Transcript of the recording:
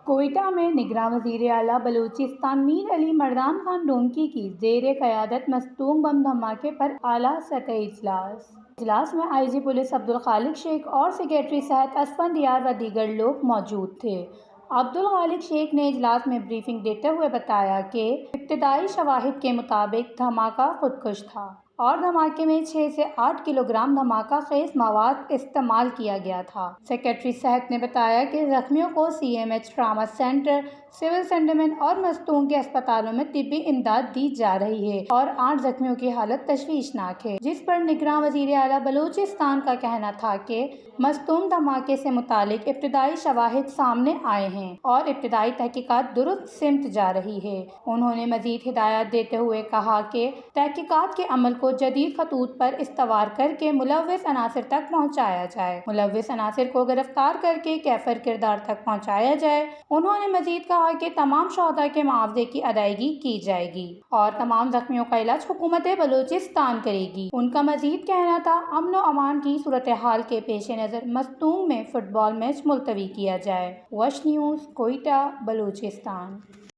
کوئٹہ میں نگراں وزیر اعلیٰ بلوچستان میر علی مردان خان ڈونکی کی زیر قیادت مصدوم بم دھماکے پر اعلیٰ سطحی اجلاس میں آئی جی پولیس عبدالخالق شیخ اور سیکریٹری صحت اسفند ڈیار و دیگر لوگ موجود تھے۔ عبدالخالق شیخ نے اجلاس میں بریفنگ دیتے ہوئے بتایا کہ ابتدائی شواہد کے مطابق دھماکہ خودکش تھا اور دھماکے میں 6 سے 8 کلو گرام دھماکہ خیز مواد استعمال کیا گیا تھا۔ سیکریٹری صحت نے بتایا کہ زخمیوں کو C M H trauma centre, civil Sandeman اور مستونگ کے اسپتالوں میں طبی امداد دی جا رہی ہے اور 8 زخمیوں کی حالت تشویشناک ہے، جس پر نگراں وزیر اعلیٰ بلوچستان کا کہنا تھا کہ مصدوم دھماکے سے متعلق ابتدائی شواہد سامنے آئے ہیں اور ابتدائی تحقیقات درست سمت جا رہی ہے۔ انہوں نے مزید ہدایات دیتے ہوئے کہا کہ تحقیقات کے عمل کو جدید خطوط پر استوار کر کے ملوث عناصر تک پہنچایا جائے، ملوث عناصر کو گرفتار کر کے کیفر کردار تک پہنچایا جائے۔ انہوں نے مزید کہا کہ تمام شہداء کے معاوضے کی ادائیگی کی جائے گی اور تمام زخمیوں کا علاج حکومت بلوچستان کرے گی۔ ان کا مزید کہنا تھا امن و امان کی صورتحال کے پیش نظر مستونگ میں فٹ بال میچ ملتوی کیا جائے۔ وش نیوز، کوئٹہ، بلوچستان۔